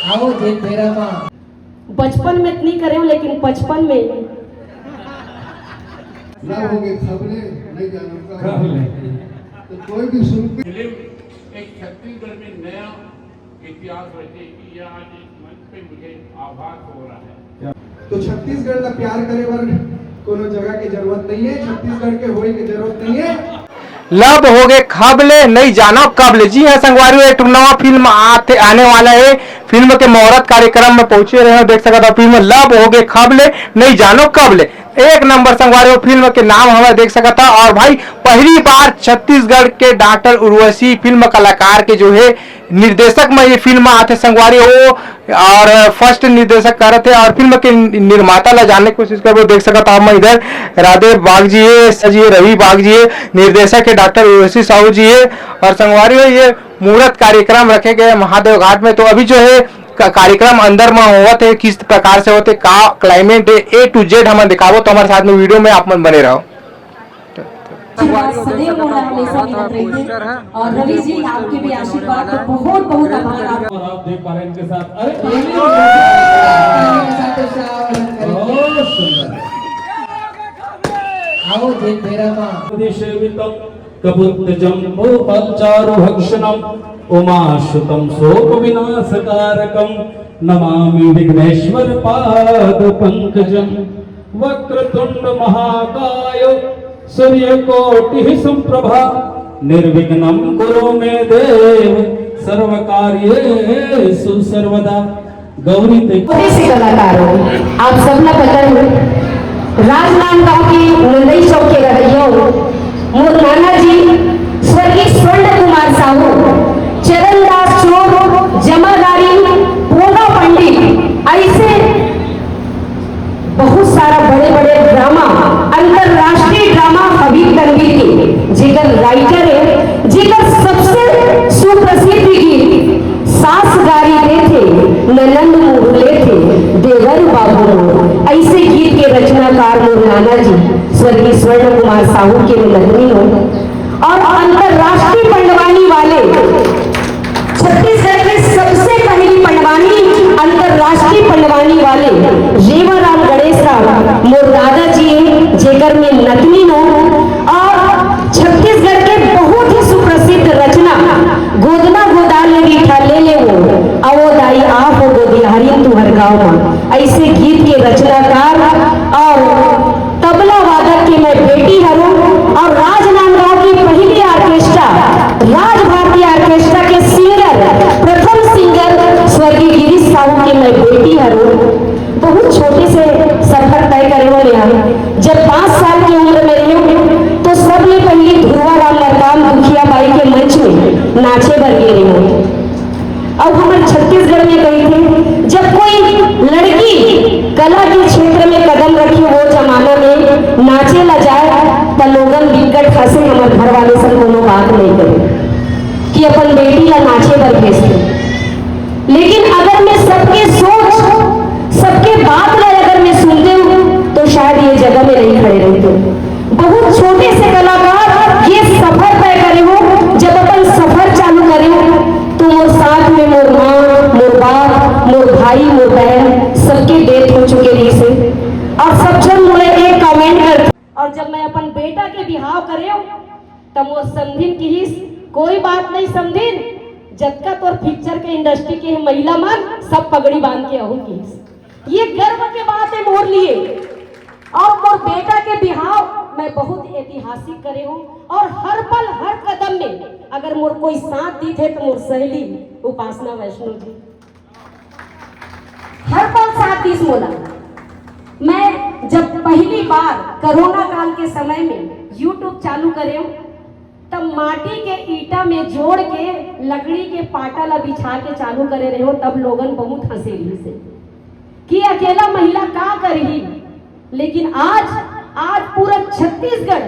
आओ जे तेरा माँ बचपन में इतनी करे हूँ, लेकिन बचपन में लव हो गए खबरें नहीं जानूंगा खबरें तो कोई भी सुन के फिल्म एक छत्तीसगढ़ में नया इतिहास रचेगी। यह आज इस मंच पे मुझे आभास हो रहा है। तो छत्तीसगढ़ का प्यार करे बर कोनो जगह की जरूरत नहीं है, छत्तीसगढ़ के होए की जरूरत नहीं है। लब हो गए खबले नहीं जानो कबले। जी हाँ संगवारियों, एक नवा फिल्म आने वाला है। फिल्म के मुहूर्त कार्यक्रम में पहुंचे रहे हो, देख सकते हो फिल्म लब हो गए खबले नहीं जानो कबले। एक नंबर संगवारियों फिल्म के नाम हमें देख सकता था। और भाई पहली बार छत्तीसगढ़ के डॉक्टर उर्वशी फिल्म कलाकार के जो है निर्देशक में ये फिल्म आते संगवारी हो और फर्स्ट निर्देशक कर थे और फिल्म के निर्माता ला जानने की कोशिश कर वो देख सकता हम इधर राधे बाग जी है, सजी रवि बाग जी है, निर्देशक है डॉक्टर उर्वशी साहू जी है। और संगवारी हो ये मुहूर्त कार्यक्रम रखे गए महादेव घाट में। तो अभी जो है कार्यक्रम अंदर में होते किस प्रकार से होते का क्लाइमेट है A to Z हम दिखावो। तो हमारे साथ में वीडियो में आप मन बने रहो। सदैव मोला हमेशा मिलत रहिए और रवि जी आपके भी आशीर्वाद तो बहुत बहुत आभार। आप देख पा रहे हैं इनके साथ। अरे बहुत सुंदर। आओ जे तेरा माँ सेवितम कबुद्धजम्बो पल्चारु भक्षणम उमाशुतम शोक विनाशकारकम नमामि विघ्नेश्वर पाद पंकजम वक्रतुंड महाकाय सूर्यकोटिः संप्रभा निर्विघ्नं कुरु मे देव सर्वकार्येषु सर्वदा। गौरी से कलाकार हो आप सबला पता है। राजनांदगांव की नंदई चौक के रहियो मोर नाना जी स्वर्गीय स्वर्ण कुमार साहू, चरणदास चोर, जमादारी, पोगा पंडित, ऐसे बहुत सारा बड़े बड़े ड्रामा, अंतरराष्ट्रीय ड्रामा हबीब तनवीर के जिगर राइटर है, जिगर सबसे सुप्रसिद्ध गीत सास गारी दे थे, ननंद मुरले थे, देवर बाबू। ऐसे गीत के रचनाकार मोर नाना जी स्वर्गीय स्वर्ण कुमार साहू के नंदनी हो। और अंतरराष्ट्रीय पंडवानी वाले छत्तीसगढ़ में सबसे पहली पंडवानी, अंतरराष्ट्रीय पंडवानी वाले रेवाराम गणेश राव मोर दादा जी जेकर में नतनी हो। और छत्तीसगढ़ के बहुत ही सुप्रसिद्ध रचना गोदना गोदाल ने रीठा ले ले वो अवो दाई आप हो गोदिहारी तुहर गाँव में। ऐसे गीत के रचनाकार और तबला वादक की मैं बेटी हूँ। और राजनांदगांव की पहली ऑर्केस्ट्रा राज भारती ऑर्केस्ट्रा के सिंगर, प्रथम सिंगर स्वर्गीय गिरीश साहू की मैं बेटी हूँ। बहुत छोटे से सफर तय करे वाले हम जब 5 साल की उम्र में रही तो सबने पहली ध्रुवा राम मरकाम दुखिया बाई के मंच में नाचे बर गे रही। अब हमारे छत्तीसगढ़ में गई थे जब कोई लड़की कला के क्षेत्र में कदम रखी वो जमाना में नाचे ला जाए तो लोगन बिकट हंसे। हमारे घर वाले से कोनो बात नहीं करे कि अपन बेटी ला नाचे बर भेजते। लेकिन अगर मैं सबके सोच सबके बात ला अगर मैं सुनते हूँ तो शायद ये जगह में नहीं खड़े रहते। बहुत छोटे से कलाकार ये सफर तय करे हो। जब अपन सफर चालू करे तो मोर साथ में मोर माँ, मोर बाप, मोर भाई, मोर बहन सबके डेथ हो चुके रही से। और सब जन मुझे एक कमेंट कर। और जब मैं अपन बेटा के बिहाव करे तब वो समझिन की कोई बात नहीं समझिन, जबका तोर पिक्चर के इंडस्ट्री के महिला मन सब पगड़ी बांध के आहू की। ये गर्व के बात है मोर लिए। और मोर बेटा के बिहाव मैं बहुत ऐतिहासिक करे हूँ। और हर पल हर कदम में अगर मोर कोई साथ दी थे तो मोर सहेली उपासना वैष्णो जी हर पल साथ दी मोला। मैं जब पहली बार कोरोना काल के समय में YouTube चालू करे तब माटी के ईटा में जोड़ के लकड़ी के पाटा ला बिछा के चालू करे रहे हो। तब लोगन बहुत हंसे रही से कि अकेला महिला का करही। लेकिन आज पूरा छत्तीसगढ़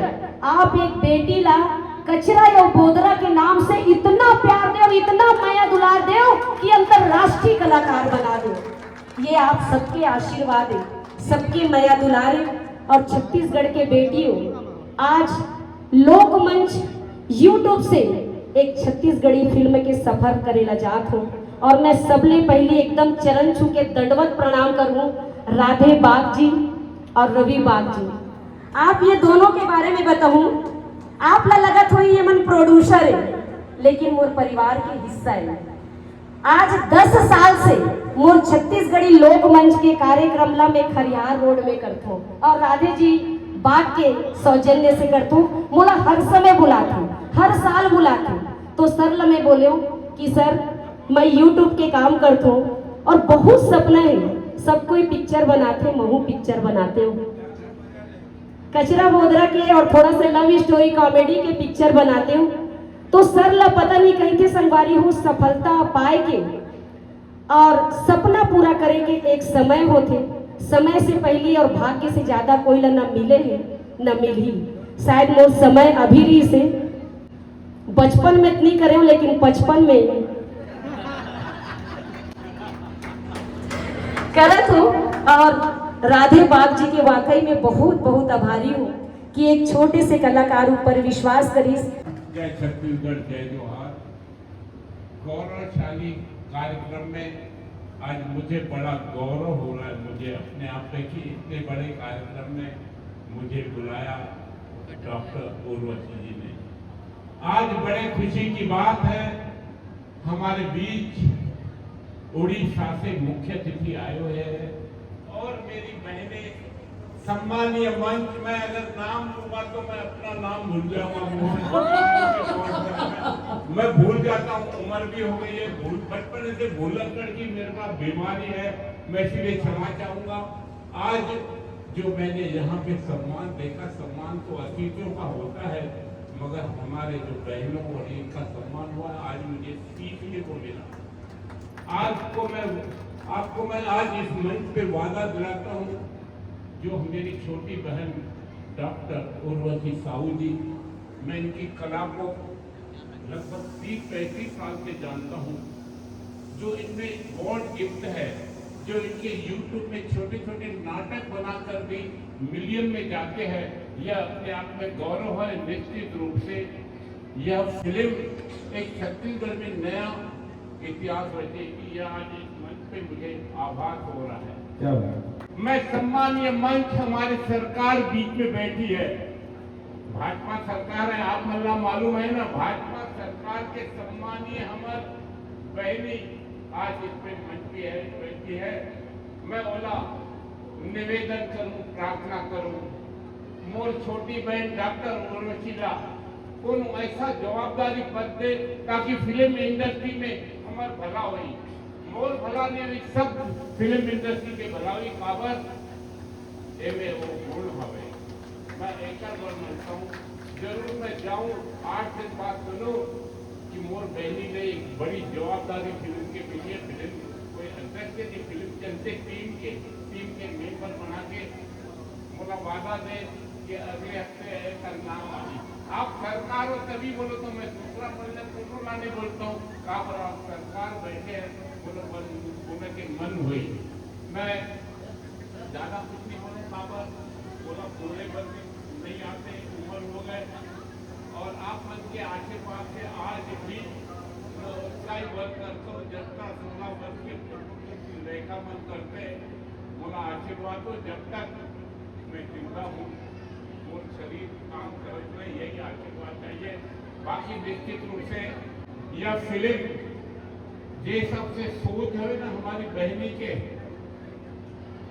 आप एक बेटी ला कचरा या बोदरा के नाम से इतना प्यार दे, इतना माया दुलार दे कि अंतरराष्ट्रीय कलाकार बना दो। ये आप सबके आशीर्वाद है, सबके माया दुलार है। और छत्तीसगढ़ के बेटियों आज लोकमंच YouTube से एक छत्तीसगढ़ी फिल्म के सफर करेला जात हो। और मैं सबले पहले एकदम चरण छू के दंडवत प्रणाम करूं राधे बाग जी और रवि बाग जी। आप ये दोनों के बारे में बताऊं, आप ला लगत हुई ये मन प्रोड्यूसर है, लेकिन मोर परिवार के हिस्सा है। आज 10 साल से मोर छत्तीसगढ़ी लोक मंच के कार्यक्रम ला मैं खरियार रोड में करता हूँ और राधे जी बाग के सौजन्य से करता हूँ। मोला हर समय बुलाती हूँ, हर साल बुलाती हूँ। तो सर ला मैं बोले कि सर मैं यूट्यूब के काम करता हूँ और बहुत सपना है, सब कोई पिक्चर बनाते, महू पिक्चर बनाते हो, कचरा बोदरा के और थोड़ा सा लव स्टोरी कॉमेडी के पिक्चर बनाते हो। तो सर ला पता नहीं कहीं के संगवारी हो सफलता पाए के और सपना पूरा करे के एक समय होते, समय से पहले और भाग्य से ज्यादा कोई ला न मिले है न मिली। शायद मोर समय अभी रही से बचपन में इतनी करे लेकिन 55 में करत हूँ। और राधे बाग जी के वाकई में बहुत बहुत आभारी हूँ कि एक छोटे से कलाकार ऊपर विश्वास करीस। जय छत्तीसगढ़, जय जोहार। गौरवशाली कार्यक्रम में आज मुझे बड़ा गौरव हो रहा है, मुझे अपने आप पे कि इतने बड़े कार्यक्रम में मुझे बुलाया डॉक्टर उर्वशी जी ने। आज बड़े खुशी की बात है, हमारे बीच उड़ीसा से मुख्य अतिथि आए हुए हैं और मेरी बहनें सम्मानीय मंच में अगर नाम लूंगा तो मैं अपना नाम भूल जाऊंगा। मैं भूल जाता हूँ, उम्र भी हो गई है, बचपन से भूलक्कड़ की मेरे पास बीमारी है, मैं इसलिए क्षमा चाहूंगा। आज जो मैंने यहाँ पे सम्मान देखा, सम्मान तो अतिथियों का होता है, मगर हमारे जो बहनों और इनका सम्मान हुआ, आज मुझे सीखने को मिला। आपको मैं आज इस मंच पे वादा दिलाता हूँ, जो मेरी छोटी बहन डॉक्टर उर्वशी साहू जी, मैं इनकी कला को लगभग 30-35 साल से जानता हूँ। जो इनमें गॉड गिफ्ट है, जो इनके YouTube में छोटे छोटे नाटक बनाकर भी मिलियन में जाते हैं, यह अपने आप में गौरव है। निश्चित रूप से यह फिल्म एक छत्तीसगढ़ में नया इतिहास रचेगी। यह आज इस मंच पे मुझे आभास हो रहा है। क्या बात। मैं सम्मानीय मंच, हमारी सरकार बीच में बैठी है, भाजपा सरकार है, आप मल्ला मालूम है ना, भाजपा सरकार के सम्मानीय हमारे बहनी आज इस पे मंच पे बैठी है। मैं बोला निवेदन करूं, प्रार्थना करूं, मोर छोटी बहन डॉक्टर उर्वशी कौन ऐसा जवाबदारी पद दे ताकि फिल्म इंडस्ट्री में हमार भला हुई, मोर भला नहीं, सब फिल्म इंडस्ट्री के भला हुई काबर एमे वो गुण हवे। मैं एक बार मिलता हूँ, जरूर मैं जाऊँ 8 दिन बाद सुनो कि मोर बहनी ने एक बड़ी जवाबदारी फिल्म के लिए फिल्म कोई अध्यक्ष की फिल्म चलते टीम के मेंबर बना के बोला वादा दे कि अगले हफ्ते ऐसा नाम आई। आप सरकार हो तभी बोलो, तो मैं दूसरा बोलने फोटो लाने बोलता हूँ, कहा पर आप सरकार बैठे हैं, बोलो बोले के मन हुई। मैं ज्यादा कुछ नहीं बोले, काबर बोला बोले बन नहीं आते, उम्र हो गए और आप मन के आशीर्वाद से आज भी उत्साही वर्क करते हो, जब 16 वर्ष के रेखा मन करते बोला आशीर्वाद हो, जब तक मैं जिंदा हूँ और शरीर काम करते यही आशीर्वाद चाहिए। बाकी निश्चित रूप से यह फिल्म जे सबसे सोच है ना हमारी बहनी के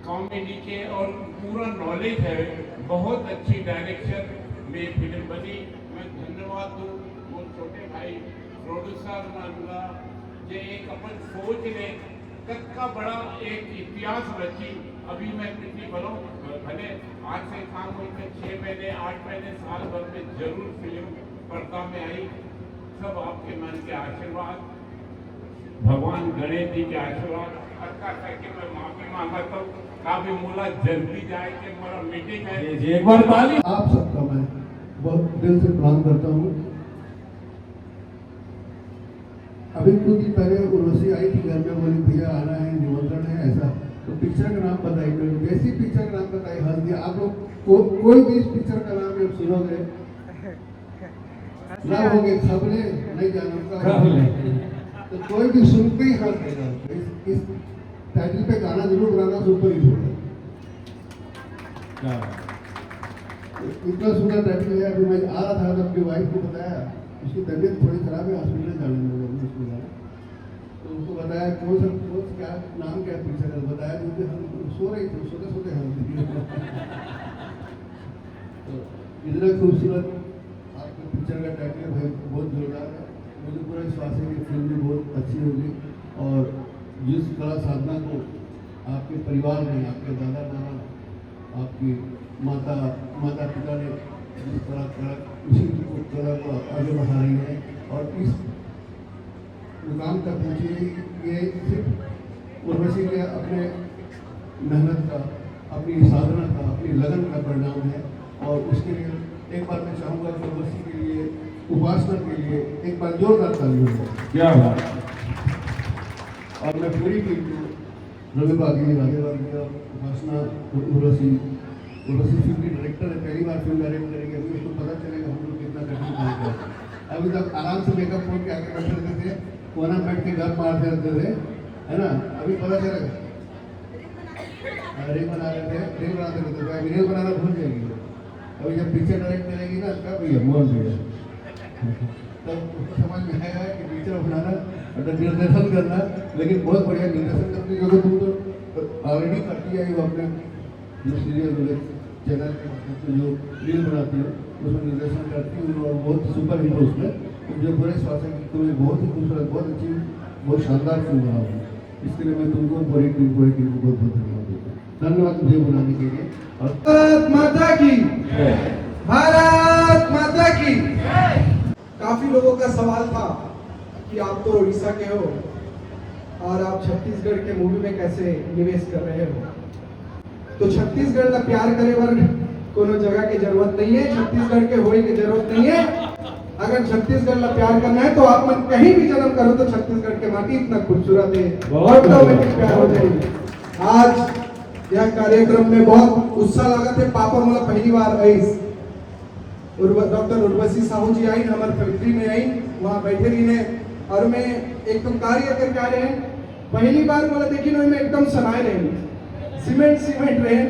कॉमेडी के और पूरा नॉलेज है, बहुत अच्छी डायरेक्शन में फिल्म बनी। मैं धन्यवाद दूँ वो छोटे भाई प्रोड्यूसर मानला जे एक अपन सोच ले तक का बड़ा एक इतिहास रची। अभी मैं कितनी बोलूँ, भले आज से काम हुई में 6 महीने 8 महीने साल भर में जरूर फिल्म पर्दा में आई। सब आपके मन के आशीर्वाद, भगवान गणेश जी के आशीर्वाद अच्छा करके मैं माफी मांगता हूँ। काफी मोला जल्दी जाए कि मेरा मीटिंग है। एक बार ताली। आप सबका मैं बहुत दिल से प्रणाम करता हूँ। अभी कुछ दिन पहले उर्वशी आई थी घर में, बोली भैया आना है, निमंत्रण है, ऐसा तो पिक्चर का नाम बताइए। जैसी पिक्चर का नाम बताइए हंस दिया। आप लोग कोई भी इस पिक्चर का नाम जब सुनोगे ना होगे खबले नहीं जानो खबले। तो तो कोई भी सुनते ही हंस देगा। इस टाइटल पे गाना जरूर बनाना, सुपर हिट होगा। इतना सुंदर टाइटल है। अभी मैं आ रहा था तो अपनी वाइफ को बताया, उसकी तबीयत थोड़ी खराब है, हॉस्पिटल जाने में उसको जाना, तो उसको बताया कौन सा क्या नाम क्या पिक्चर है, बताया मुझे, हम सो रही थी, सोते सोते तो इतना खूबसूरत आपके पिक्चर का टाइटल है, बहुत जोरदार है। मुझे पूरा विश्वास है कि फिल्म भी बहुत अच्छी होगी और जिस कला साधना को आपके परिवार ने, आपके दादा नाना, आपकी माता पिता ने जिस तरह उसी कला को आगे बढ़ा रही है और इस मुकाम तक पहुँची, ये सिर्फ उर्वशी के अपने मेहनत का, अपनी साधना का, अपनी लगन का परिणाम है। और उसके लिए एक बार मैं चाहूँगा कि उर्वशी के लिए, उपासना के लिए एक बार जोरदार ताली हो। क्या बात। और मैं पूरी टीम को, रवि बागी, राधे बागी और उपासना, उर्वशी फिल्म की डायरेक्टर है, पहली बार फिल्म डायरेक्ट करेंगे, अभी उसको पता चलेगा हम लोग कितना कठिन काम करते। अभी तक आराम से मेकअप खोल के आगे बैठे रहते थे, कोना बैठ के घर मारते रहते थे, है ना। अभी पता चलेगा रील बना रहे थे, रील बनाते रहते थे, अभी रील बनाना भूल जाएगी। अभी जब पिक्चर डायरेक्ट करेगी ना, तब भैया मोहन भैया तब उसको समझ में आएगा कि पिक्चर बनाना और निर्देशन करना, लेकिन बहुत बढ़िया निर्देशन करती है, क्योंकि तुम तो ऑलरेडी करती है। वो अपने जो सीरियल चैनल के जो रील बनाती है उसमें निर्देशन करती हूँ और बहुत सुपर हिट उसमें। मुझे पूरे विश्वास है कि तुम्हें बहुत ही खूबसूरत, बहुत अच्छी, बहुत शानदार फिल्म बनाओगी। इसके लिए मैं तुमको पूरी टीम को बहुत बहुत धन्यवाद देता हूँ। धन्यवाद मुझे बुलाने के लिए। और भारत माता की, भारत माता की। काफी लोगों का सवाल था कि आप तो उड़ीसा के हो और आप छत्तीसगढ़ के मूवी में कैसे निवेश कर रहे हो। तो छत्तीसगढ़ का प्यार करे वर कोनो जगह की जरूरत नहीं है, छत्तीसगढ़ के होने की जरूरत नहीं है। अगर छत्तीसगढ़ का प्यार करना है तो आप मन कहीं भी जन्म करो तो छत्तीसगढ़ के माटी इतना खूबसूरत है, ऑटोमेटिक प्यार हो जाएगी। आज यह कार्यक्रम में बहुत उत्साह लगा थे। पापा मोला पहली बार आई, डॉक्टर उर्वशी साहू जी आई हमारे फैक्ट्री में आई, वहाँ बैठे रही ने और मैं एक तो कार्य करके आ रहे हैं। पहली बार मोला देखी ना, मैं एकदम सनाए रहे, सीमेंट रहे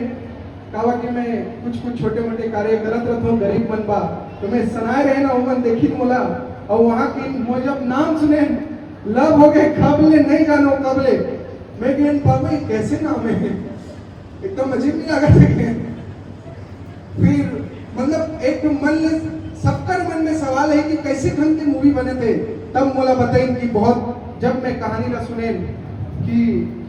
कावा कि मैं कुछ छोटे मोटे कार्य करत रहता हूँ, गरीब मन बा तो मैं सनाए रहे ना, मन देखी मोला। और वहाँ की मुझे जब नाम सुने, लव हो गए खबले, नहीं जानो कबले, मैं कहन पापा ये कैसे नाम है, एकदम अजीब नहीं लगा था। फिर मतलब एक मन सबका मन में सवाल है कि कैसे ढंग के मूवी बने थे। तब मोला बताई कि बहुत, जब मैं कहानी ना सुने कि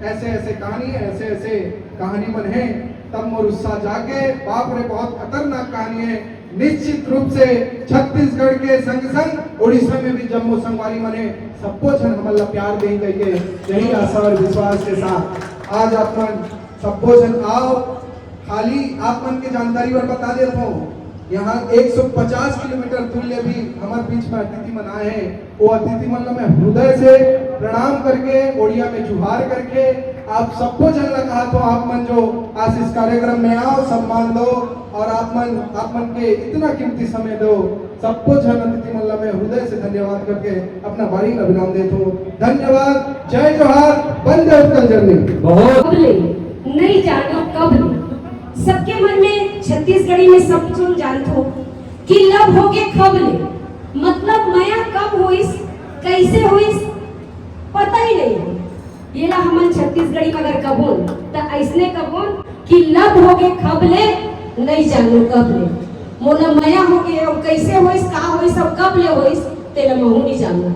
ऐसे ऐसे कहानी है, ऐसे ऐसे कहानी मन है, तब मोर उत्साह जाके बाप रे बहुत खतरनाक कहानी है। निश्चित रूप से छत्तीसगढ़ के संग संग उड़ीसा में भी जम्मू संगवारी मने सबको जन हमला प्यार दे गई। यही आशा और विश्वास के साथ आज आप मन सबको जन आओ। खाली आप मन के जानकारी और बता देता हूँ, यहाँ 150 किलोमीटर दूर भी हमारे बीच में अतिथि मन आए हैं। वो अतिथि मन मैं हृदय से प्रणाम करके, ओडिया में जुहार करके आप सबको जन कहा तो आप मन जो आज इस कार्यक्रम में आओ, सम्मान दो और आप मन के इतना कीमती समय दो। सबको जन अतिथि मन मैं हृदय से धन्यवाद करके अपना बारी अभिनंदन देता हूँ। धन्यवाद, जय जोहार, वंदे उत्कल जननी। बहुत नहीं जानो कब, सबके मन में छत्तीसगढ़ी में सब सुन जानते हो कि लब होगे खबले, मतलब माया कब होइस, कैसे होइस, पता ही नहीं है। ये ला हमन छत्तीसगढ़ी में अगर कबोन तो ऐसने कबोन कि लब होगे खबले, नहीं जानो कबले, मोला माया होगे और कैसे होइस, का होइस और कब ले होइस, तेला महू नहीं जानो।